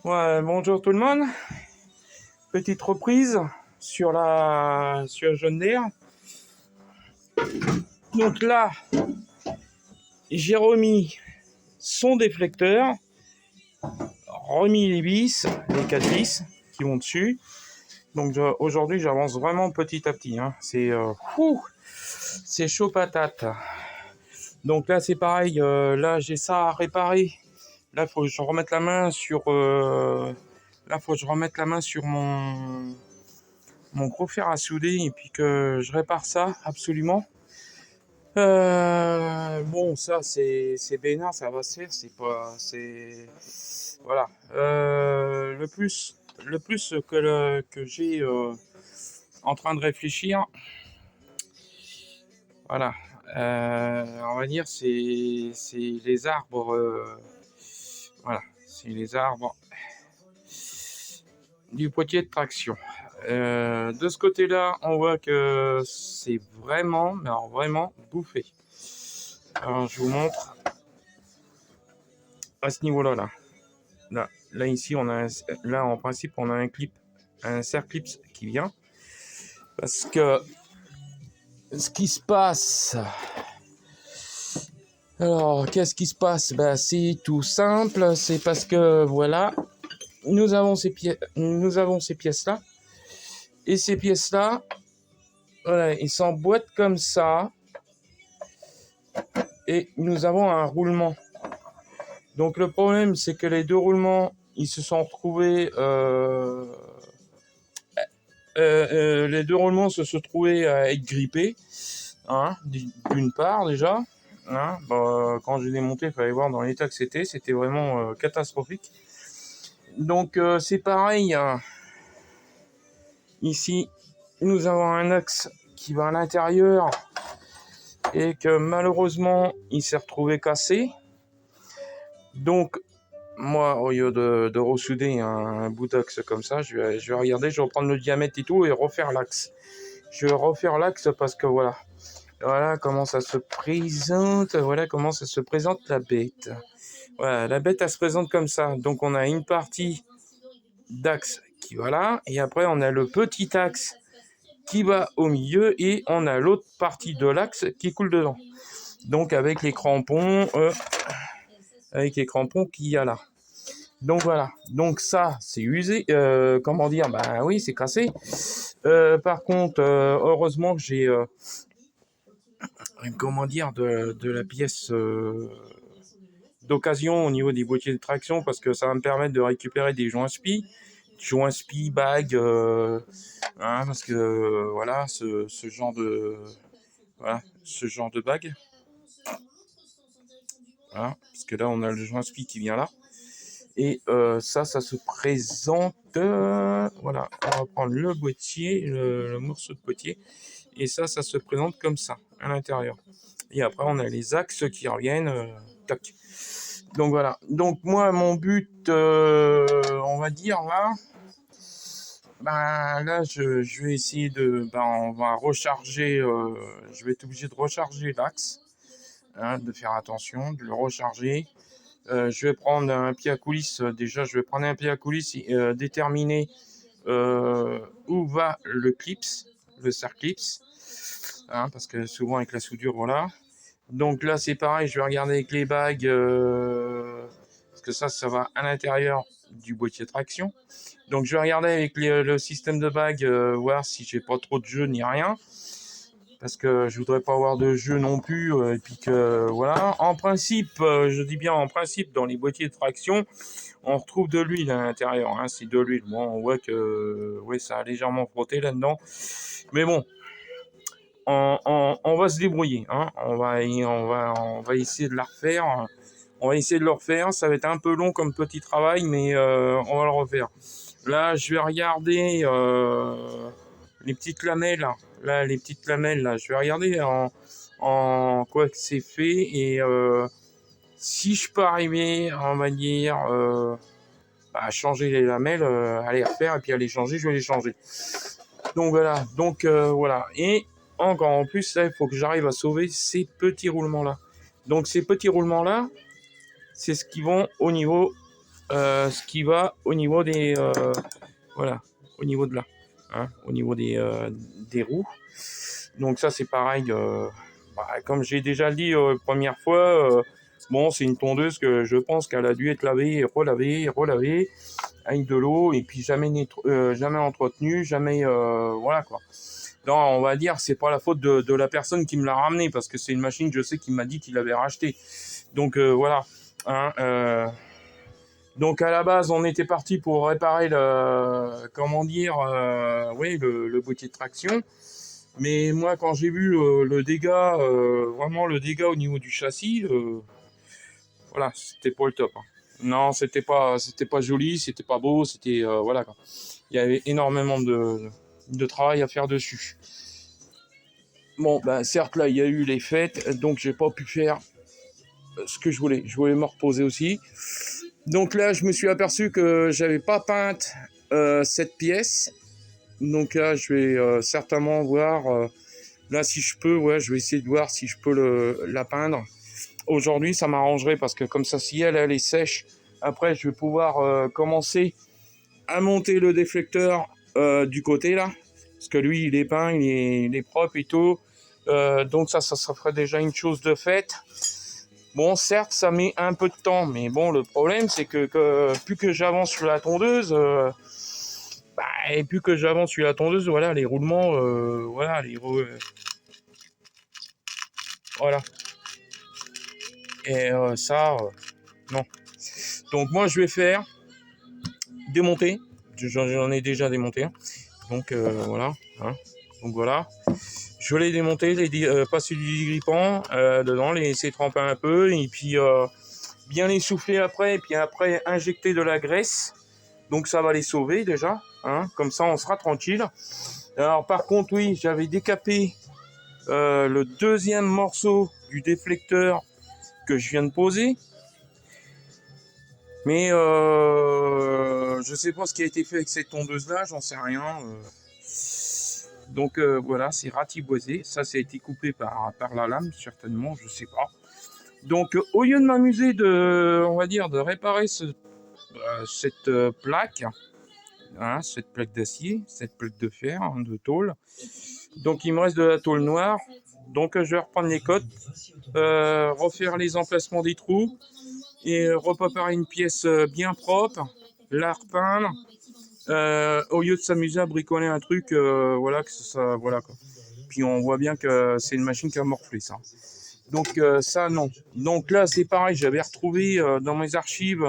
Ouais, bonjour tout le monde. Petite reprise sur la jaune d'air. Donc là, j'ai remis son déflecteur, remis les vis, les 4 vis qui vont dessus. Donc aujourd'hui, j'avance vraiment petit à petit. Hein. C'est chaud patate. Donc là, c'est pareil. Là, j'ai ça à réparer. Là, il faut que je remette la main sur. Faut que je remette la main sur mon gros fer à souder et puis que je répare ça absolument. Bon, ça c'est bénin, ça va se faire, c'est pas, c'est voilà. Le plus que j'ai en train de réfléchir, voilà. On va dire c'est les arbres, voilà, c'est les arbres du potier de traction. De ce côté-là, on voit que c'est vraiment, mais alors vraiment bouffé. Alors, je vous montre à ce niveau-là, là ici, là en principe, on a un serre-clips qui vient, parce que ce qui se passe. Alors, qu'est-ce qui se passe? Ben, c'est tout simple, c'est parce que voilà, nous avons ces pièces-là, et ces pièces-là, voilà, ils s'emboîtent comme ça, et nous avons un roulement. Donc le problème, c'est que les deux roulements, ils se sont retrouvés. Les deux roulements se sont trouvés à être grippés, hein, d'une part déjà. Hein, quand j'ai démonté, il fallait voir dans l'état que c'était vraiment catastrophique. Donc c'est pareil. Hein. Ici, nous avons un axe qui va à l'intérieur et que malheureusement, il s'est retrouvé cassé. Donc moi, au lieu de ressouder un bout d'axe comme ça, je vais regarder, je vais reprendre le diamètre et tout et refaire l'axe. Je vais refaire l'axe parce que voilà comment ça se présente, voilà comment ça se présente la bête. Voilà, la bête elle se présente comme ça. Donc on a une partie d'axe qui va là, et après on a le petit axe qui va au milieu et on a l'autre partie de l'axe qui coule dedans. Donc avec les crampons qu'il y a là. Donc voilà, donc ça c'est usé, comment dire, bah oui c'est cassé. Par contre, heureusement que j'ai, comment dire, de la pièce d'occasion au niveau des boîtiers de traction parce que ça va me permettre de récupérer des joints spi, bagues, hein, parce que voilà, ce genre de bague. Voilà, parce que là on a le joint spi qui vient là. Et ça se présente. Voilà, on va prendre le boîtier, le morceau de boîtier. Et ça se présente comme ça, à l'intérieur. Et après, on a les axes qui reviennent. Tac. Donc voilà. Donc moi, mon but, on va dire là. Ben là, je vais essayer de. Ben, on va recharger. Je vais être obligé de recharger l'axe. Hein, de faire attention, de le recharger. Je vais prendre un pied à coulisses. Déjà, je vais prendre un pied à coulisses et déterminer où va le clips, le serre clips. Hein, parce que souvent avec la soudure, voilà. Donc là, c'est pareil, je vais regarder avec les bagues, parce que ça va à l'intérieur du boîtier de traction. Donc je vais regarder avec le système de bagues, voir si j'ai pas trop de jeu ni rien. Parce que je voudrais pas avoir de jeu non plus, et puis que voilà. En principe, je dis bien en principe, dans les boîtiers de traction, on retrouve de l'huile à l'intérieur. Hein, c'est de l'huile. Bon, on voit que ouais, ça a légèrement frotté là-dedans. Mais bon, on va se débrouiller. Hein. On va essayer de la refaire. On va essayer de le refaire. Ça va être un peu long comme petit travail, mais on va le refaire. Là, je vais regarder les petites lamelles. Là, les petites lamelles, là, je vais regarder en quoi que c'est fait. Et si je peux arriver, on va dire, à changer les lamelles, à les refaire et puis à les changer, je vais les changer. Donc voilà. Donc voilà. Et encore en plus, là, il faut que j'arrive à sauver ces petits roulements-là. Donc ces petits roulements-là, c'est ce qui vont au niveau ce qui va au niveau des voilà, au niveau de là, hein, au niveau des roues. Donc ça c'est pareil, comme j'ai déjà dit première fois, bon c'est une tondeuse que je pense qu'elle a dû être lavée, relavée avec de l'eau et puis jamais entretenue, jamais voilà quoi. Non, on va dire c'est pas la faute de la personne qui me l'a ramené parce que c'est une machine, je sais qu'il m'a dit qu'il avait racheté. Donc voilà. Hein, donc à la base, on était parti pour réparer comment dire, oui, le boîtier de traction. Mais moi, quand j'ai vu le dégât, vraiment le dégât au niveau du châssis, voilà, c'était pas le top. Hein. Non, c'était pas joli, c'était pas beau, c'était voilà quoi. Il y avait énormément de travail à faire dessus. Bon, ben certes là, il y a eu les fêtes, donc j'ai pas pu faire ce que je voulais. Je voulais me reposer aussi. Donc là, je me suis aperçu que j'avais pas peinte cette pièce. Donc là, je vais certainement voir. Là, si je peux, ouais, je vais essayer de voir si je peux la peindre. Aujourd'hui, ça m'arrangerait parce que comme ça, si elle est sèche, après, je vais pouvoir commencer à monter le déflecteur du côté là. Parce que lui, il est peint, il est propre et tout. Donc ça ferait déjà une chose de faite. Bon, certes, ça met un peu de temps, mais bon, le problème, c'est que plus que j'avance sur la tondeuse, et plus que j'avance sur la tondeuse, voilà, les roulements, voilà, voilà. Et ça, non. Donc moi, je vais faire démonter. J'en ai déjà démonté. Donc voilà. Hein. Donc voilà. Je vais les démonter, passer du digrippant dedans, les laisser tremper un peu, et puis bien les souffler après, et puis après injecter de la graisse. Donc ça va les sauver déjà, hein, comme ça on sera tranquille. Alors par contre oui, j'avais décapé le deuxième morceau du déflecteur que je viens de poser. Mais je sais pas ce qui a été fait avec cette tondeuse là, j'en sais rien. Donc voilà, c'est ratiboisé. Ça a été coupé par la lame, certainement, je sais pas. Donc au lieu de m'amuser on va dire, de réparer cette plaque, hein, cette plaque d'acier, cette plaque de fer, hein, de tôle. Donc il me reste de la tôle noire. Donc je vais reprendre les cotes, refaire les emplacements des trous et repréparer une pièce bien propre, la repeindre. Au lieu de s'amuser à bricoler un truc, voilà, que ça, voilà quoi. Puis on voit bien que c'est une machine qui a morflé ça. Donc ça non. Donc là c'est pareil, j'avais retrouvé dans mes archives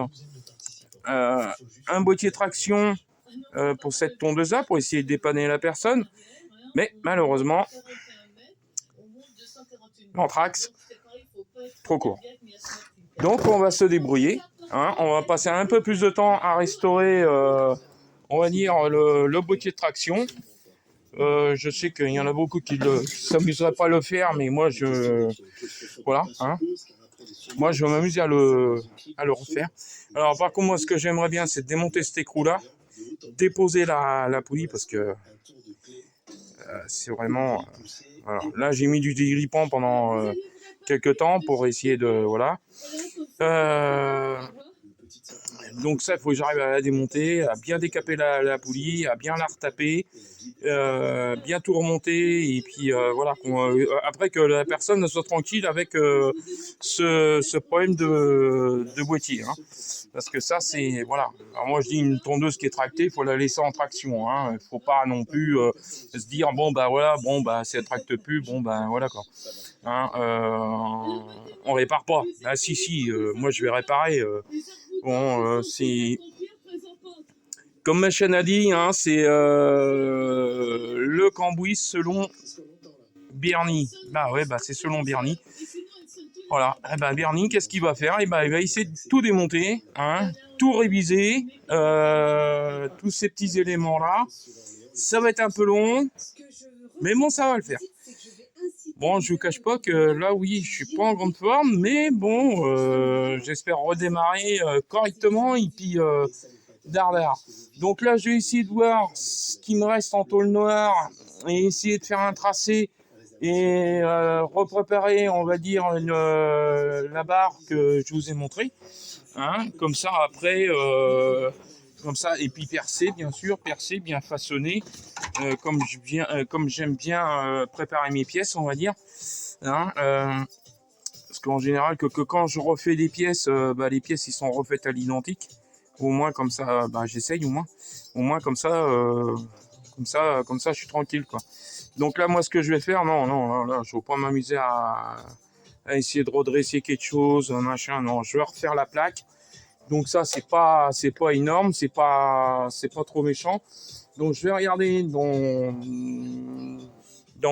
un boîtier traction pour cette tondeuse-là, pour essayer de dépanner la personne. Mais malheureusement, l'anthrax, trop court. Donc on va se débrouiller. Hein, on va passer un peu plus de temps à restaurer, on va dire, le boîtier de traction. Je sais qu'il y en a beaucoup qui ne s'amuseraient pas à le faire, mais moi, voilà. Hein, moi, je vais m'amuser à le refaire. Alors, par contre, moi, ce que j'aimerais bien, c'est démonter cet écrou-là, déposer la poulie, parce que c'est vraiment... voilà. Là, j'ai mis du dégrippant pendant quelques temps pour essayer de... Voilà. Donc ça, il faut que j'arrive à la démonter, à bien décaper la poulie, à bien la retaper, bien tout remonter, et puis voilà. Après que la personne soit tranquille avec ce problème de boîtier. Hein. Parce que ça, c'est... Voilà. Alors moi, je dis une tondeuse qui est tractée, il faut la laisser en traction. Hein. Il ne faut pas non plus se dire, bon, bah voilà, bon, bah si elle ne tracte plus, bon, bah voilà quoi. Hein, on répare pas. Ah si, moi je vais réparer. Bon, c'est comme ma chaîne a dit, hein, c'est le cambouis selon Bernie. Bah ouais, bah c'est selon Bernie. Voilà. Et bah Bernie, qu'est-ce qu'il va faire? Et bah il va essayer de tout démonter, hein, tout réviser, tous ces petits éléments là. Ça va être un peu long, mais bon, ça va le faire. Bon, je vous cache pas que là, oui, je suis pas en grande forme, mais bon, j'espère redémarrer correctement et puis dardard. Donc là, je vais essayer de voir ce qui me reste en tôle noire et essayer de faire un tracé et repréparer, on va dire, la barre que je vous ai montrée. hein, comme ça après, comme ça, et puis percer, bien sûr, percer, bien façonner, comme j'aime bien préparer mes pièces, on va dire. Hein, parce qu'en général, que quand je refais des pièces, les pièces ils sont refaites à l'identique. Au moins comme ça, j'essaye au moins. Au moins comme ça, je suis tranquille quoi. Donc là, moi, ce que je vais faire, non, non, là, je ne vais pas m'amuser à essayer de redresser quelque chose, machin. Non, je vais refaire la plaque. Donc ça, c'est pas énorme, c'est pas trop méchant. Donc je vais regarder dans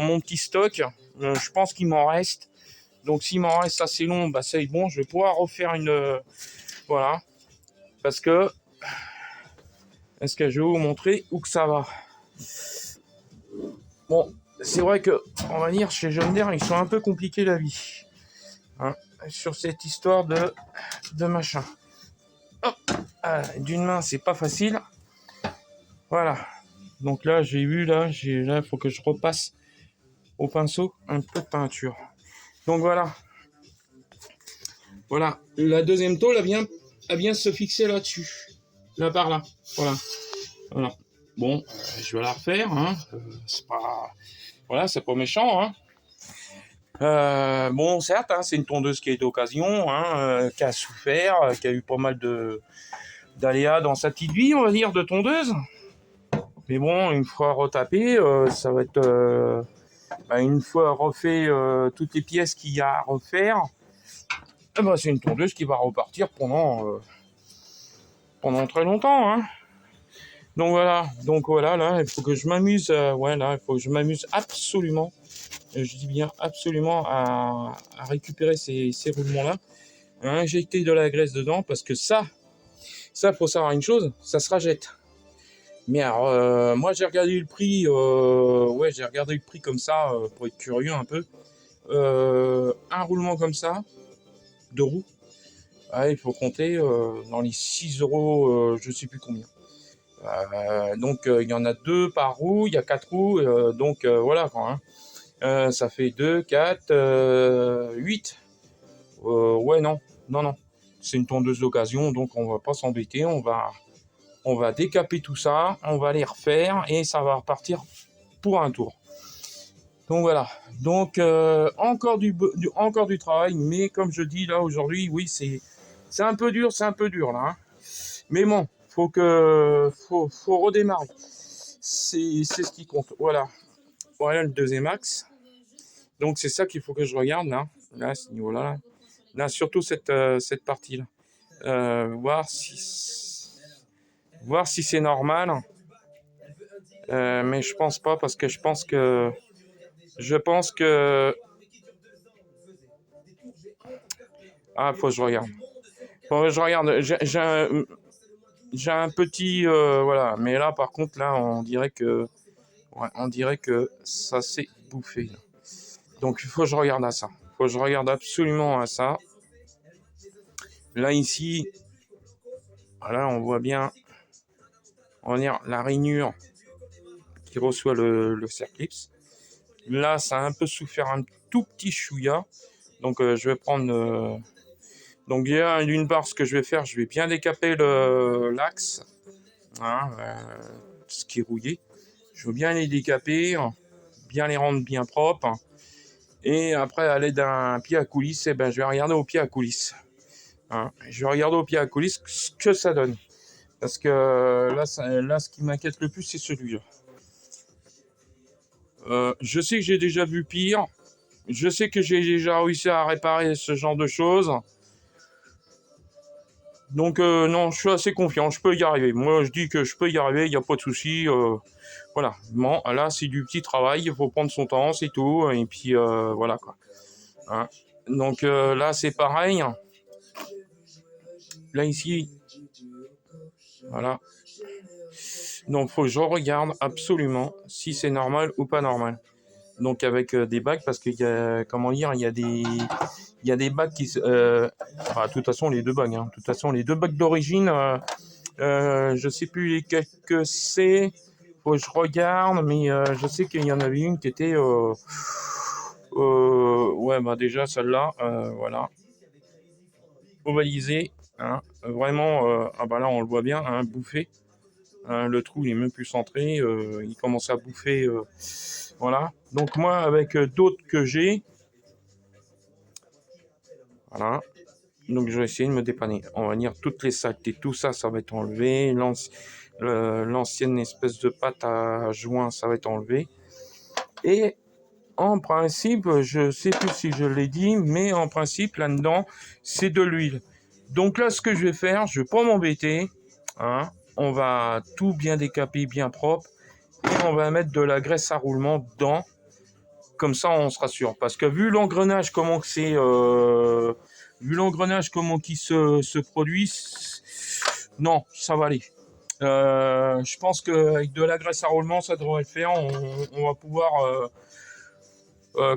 mon petit stock. Je pense qu'il m'en reste. Donc s'il m'en reste assez long, ça est bon. Je vais pouvoir refaire voilà. Parce que, est-ce que je vais vous montrer où que ça va? Bon, c'est vrai que, on va dire, chez John Deere, ils sont un peu compliqués la vie. Hein, sur cette histoire de machin. Hop, d'une main, c'est pas facile. Voilà. Donc là, j'ai vu, là, il faut que je repasse au pinceau un peu de peinture. Donc voilà. Voilà. La deuxième tôle, elle vient se fixer là-dessus. Là par là. Voilà. Voilà. Bon, je vais la refaire. Hein. C'est pas... Voilà, c'est pas méchant. Hein. Bon, certes, hein, c'est une tondeuse qui est d'occasion, hein, qui a souffert, qui a eu pas mal d'aléas dans sa petite vie, on va dire, de tondeuse. Mais bon, une fois retapé, ça va être... une fois refait toutes les pièces qu'il y a à refaire, c'est une tondeuse qui va repartir pendant très longtemps. Hein. Donc voilà, là, il faut que je m'amuse. Il faut que je m'amuse absolument. Je dis bien absolument à récupérer ces roulements-là, à injecter de la graisse dedans, parce que ça, faut savoir une chose, ça se rajette. Mais alors, moi j'ai regardé le prix, j'ai regardé le prix comme ça pour être curieux un peu. Un roulement comme ça, de roues, il faut compter dans les 6 euros, je sais plus combien. Donc il y en a 2 par roue, il y a 4 roues, donc voilà quoi. Hein. Ça fait 2, 4, 8. Non. C'est une tondeuse d'occasion, donc on va pas s'embêter, on va décaper tout ça, on va les refaire et ça va repartir pour un tour. Donc voilà, donc encore du travail, mais comme je dis là aujourd'hui, oui, c'est un peu dur là. Hein. Mais bon, faut redémarrer. C'est ce qui compte. Voilà le deuxième axe. Donc c'est ça qu'il faut que je regarde là, à ce niveau-là. Là, surtout cette partie-là. Voir si c'est normal. Mais je pense pas parce que je pense que faut que je regarde. J'ai un petit voilà, mais là par contre là on dirait que ça s'est bouffé. Là. Donc il faut que je regarde à ça. Il faut que je regarde absolument à ça. Là ici, voilà, on voit bien, on va dire la rainure qui reçoit le Cerclipse. Là, ça a un peu souffert un tout petit chouïa. Donc je vais prendre donc d'une part, ce que je vais faire, je vais bien décaper l'axe, hein, ce qui est rouillé. Je veux bien les décaper, bien les rendre bien propres. Et après, à l'aide d'un pied à coulisse, je vais regarder au pied à coulisse. Hein. Je vais regarder au pied à coulisse ce que ça donne. Parce que là ce qui m'inquiète le plus, c'est celui-là. Je sais que j'ai déjà vu pire. Je sais que j'ai déjà réussi à réparer ce genre de choses. Donc non, je suis assez confiant, je peux y arriver. Moi, je dis que je peux y arriver, il n'y a pas de souci. Voilà. Bon, là, c'est du petit travail, il faut prendre son temps, c'est tout. Et puis voilà quoi. Hein. Donc là, c'est pareil. Là ici, voilà. Donc, faut que je regarde absolument si c'est normal ou pas normal. Donc avec des bacs, parce qu'il y a, comment dire, il y a des bacs qui de toute façon les deux bacs, hein. De toute façon les deux bacs d'origine, je sais plus lesquels que c'est, faut que je regarde, mais je sais qu'il y en avait une qui était déjà celle-là, voilà, ovalisée, hein. vraiment, ah bah là on le voit bien, hein, bouffé. Hein, le trou il est même plus centré, il commence à bouffer. Voilà. Donc moi avec d'autres que j'ai, voilà. Donc je vais essayer de me dépanner. On va dire toutes les saletés, tout ça, ça va être enlevé. L'ancienne espèce de pâte à joint, ça va être enlevé. Et en principe, je sais plus si je l'ai dit, mais en principe là-dedans, c'est de l'huile. Donc là, ce que je vais faire, je vais pas m'embêter. Hein, on va tout bien décaper, bien propre. Et on va mettre de la graisse à roulement dedans. Comme ça, on se rassure. Parce que vu l'engrenage, comment que c'est, vu l'engrenage, comment qui se produit, non, ça va aller. Je pense qu'avec de la graisse à roulement, ça devrait le faire. On va pouvoir,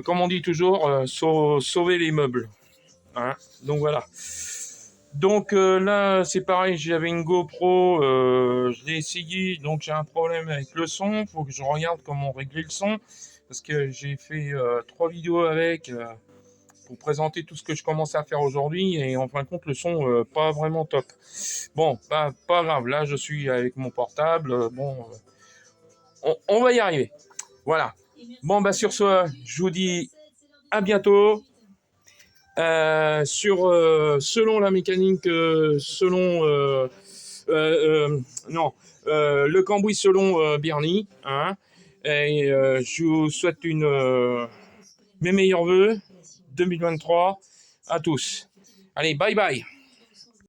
comme on dit toujours, sauver les meubles. Hein. Donc voilà. Donc là, c'est pareil, j'avais une GoPro, je l'ai essayé, donc j'ai un problème avec le son. Il faut que je regarde comment régler le son. Parce que j'ai fait 3 vidéos avec pour présenter tout ce que je commençais à faire aujourd'hui. Et en fin de compte, le son, pas vraiment top. Bon, pas grave, là je suis avec mon portable. Bon, on va y arriver. Voilà. Bon, bah sur ce, je vous dis à bientôt. Selon la mécanique, non, le cambouis selon Bernie. Hein, et je vous souhaite mes meilleurs voeux 2023 à tous. Allez, bye bye.